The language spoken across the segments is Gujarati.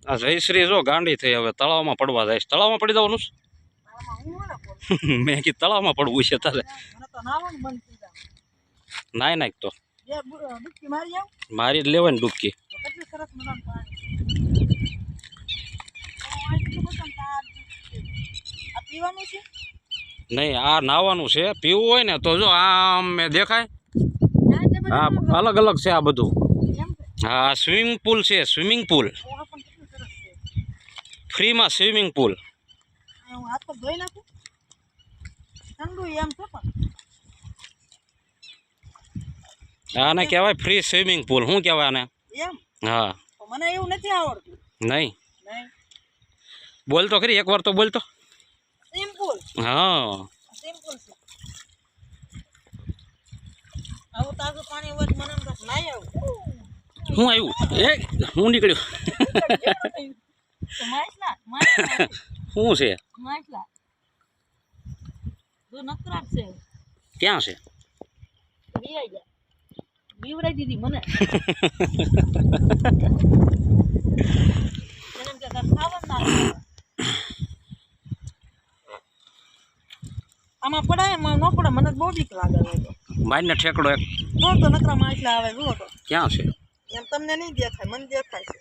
આ જયશ્રી જો ગાંડી થઈ હવે તળાવમાં પડવા જાય છે. તળાવમાં પડી જવાનું છે? મેં કીધું તળાવમાં પડવું છે તારે. નાય નાખ તો મારી જ લેવાય ને ડૂબકી. નહીં આ નાવાનું છે, પીવું હોય ને તો જો આમ મેં દેખાય. હા અલગ અલગ છે આ બધું. હા સ્વિમિંગ પુલ છે, સ્વિમિંગ પુલ ફ્રીમાં સ્વિમિંગ પુલ. આને કહેવાય ફ્રી સ્વિમિંગ પુલ. શું કહેવાય આને? હા મને એવું નથી આવડતું. નહીં બોલ તો ખરી, એકવાર તો બોલ તો. સિમ્પલ. હા સિમ્પલ છે. આવું તાજું પાણી હોય મને તો નાઈ આવું. હું આવ્યું એ હું નીકળ્યું. શું છે? ક્યાં છે? બીવરાઈ દીધી મને. આમાં પડાય એમાં ન પડે. મને બહુ બીક લાગે. મારીને ઠેકડો એક તો નકરા માછલા આવે. જુઓ તો ક્યાં છે? એમ તમને નહીં દેખાય, મને દેખાય છે.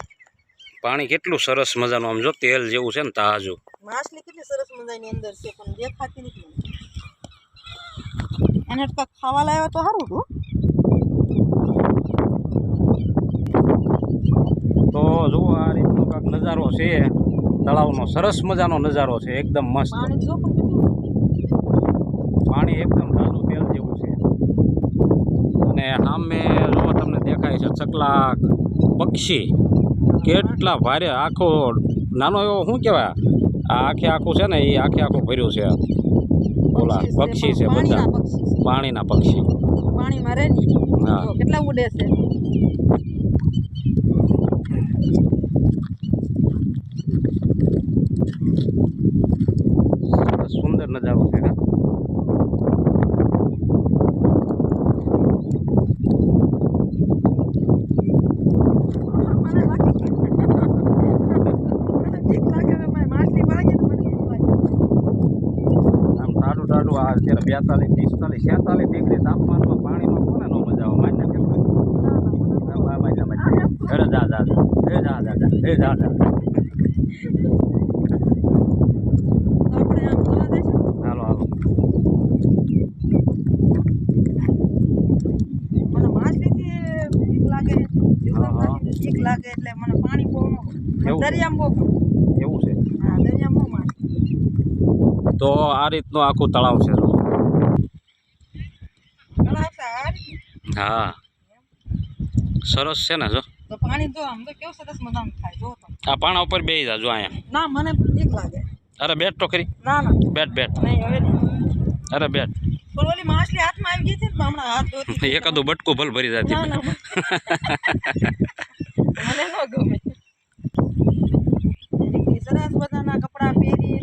પાણી કેટલું સરસ મજાનું આમ જો તેલ જેવું છે ને તાજું. માછલી કેટલી સરસ મજાની અંદર છે પણ દેખાતી નથી મને. એને કાંઈક ખાવા લાવ્યો તો સારું હતું. તો જુઓ આ રીતનો કાંઈક નજારો છે તળાવનો. સરસ મજાનો નજારો છે, એકદમ મસ્ત. પાણી જો પણ પાણી એકદમ તાજું તેલ જેવું છે. અને સામે જો તમને દેખાય છે ચકલા પક્ષી કેટલા ભારે. આખો નાનો એવો શું કહેવાય આ આખે આખું છે ને એ આખે આખું ભર્યું છે. ઓલા પક્ષી છે બધા, પાણીના પક્ષી. પાણીમાં રહે ને. હા કેટલા ઉડે છે. સુંદર નજારો છે. આમ ટાઢું ટાઢું આ અત્યારે 42, 45, 46 ડિગ્રી તાપમાનમાં પાણીમાં કોને ન મજા આવે? માન્ય કેટલું જા જા જા જા. હાલો હાલો. મને માછલીથી બીક લાગે. બીક લાગે એટલે મને પાણી બહુ ન. દરિયામાં બહુ. એવું છે? હા દરિયામાં બહુ માછલી. તો આ રીતનું આખું તળાવ છે. હા સરસ છે ને જો. તો પાણી તો આમ તો કેવું સરસ મજાનું થાય. જો તો આ પાણા ઉપર બેસી જા જો અહીંયા. ના મને બીક લાગે. અરે બેટ તો ખરી. ના ના બેટ બેટ. નહીં હવે નહીં. અરે બેટ. પણ ઓલી માછલી હાથમાં આવી ગઈ છે ને હમણાં હાથ ધોતી. એકાદું બટકું ભલ ભરી જતી. ના ના મને ન ગમે. સરસ બધાના કપડાં પહેરી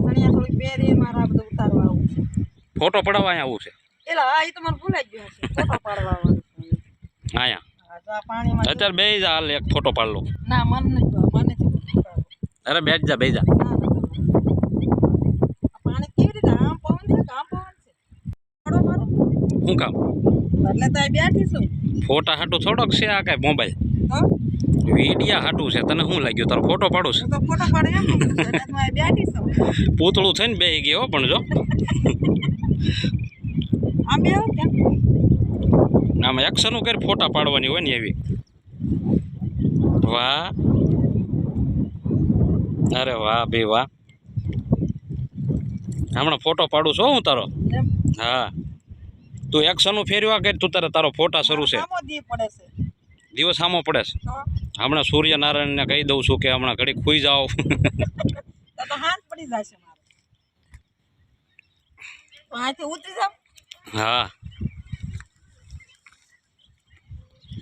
સણિયા થોડી પહેરી મારા બધું ઉતારવા આવું છે. ફોટો પડાવવા અહીંયા આવું છે. એલા હા એ તો મને ભૂલાઈ ગયું છે. ફોટો પાડવા આવવાનું છે અહીંયા પાણીમાં. અત્યારે બે જા હાલ એક ફોટો પાડ લો. ના મને નથી મને અરે બેઠ જા બે જા. પાણી કેવી રીતે આમ પવન છે કે આમ પવન છે? શું કામ? એટલે તો બેઠી છું. ફોટા હાટું થોડોક છે આ કાંઈ મોબાઈલ વિડિયા હાટું છે. તને શું લાગ્યું તારો ફોટો પાડું છે? તો ફોટો પાડે એમ બેઠી છું. પૂતળું થઈને બેસી ગયો પણ જો આમ બે કેમ આમાં એક્શનું કરી ફોટા પાડવાની હોય ને એવી. વાહ અરે વાહ ભાઈ વાહ. હમણાં ફોટો પાડું છો હું તારો. હા તું એક્શનું ફેરવા કરી તું તારો ફોટા શરૂ છે. દિવસ સામો પડે છે. હમણાં સૂર્યનારાયણને કહી દઉં છું કે હમણાં ઘડી ખુઈ જાઓ. તો હાથ પડી જશે મારે. અહીંથી ઉતરી જાવ. હા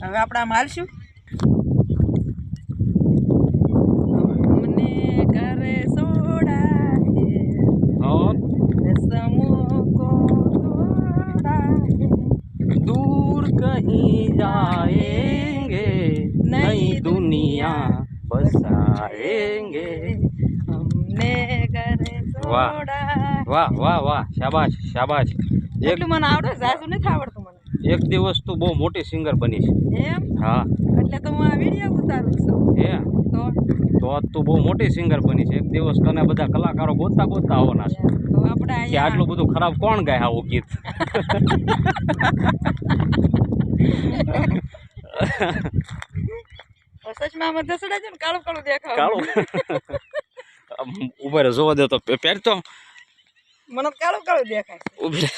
હવે આપણે આમ હાલશું. મને ઘરે दूर कहीं जाएंगे नई दुनिया बसा रहेंगे। हमने घरे વાહ. છોડા. વાહ વાહ વાહ, શાબાશ શાબાશ. એક એટલું મને આવડે, જાજુ નથી આવડતું મને. એક દિવસ તું બહુ મોટી સિંગર બનીશ. એમ હા એટલે તો હું આ વિડીયો ઉતારું છું. હે તો તો તું બહુ મોટી સિંગર બનીશ. એક દિવસ તને બધા કલાકારો ગોતતા ગોતતા આવવાના છે તો આપણે કે અહીંયા આટલું બધું ખરાબ કોણ ગાય આવું ગીત. સચમાં આમાં દસડા છે ને કાળું કાળું દેખાવ. કાળું ઉભા રહે, જોવા દે તો પહેરતો મને તો કાળું કાળું દેખાય. ઉભી રહે.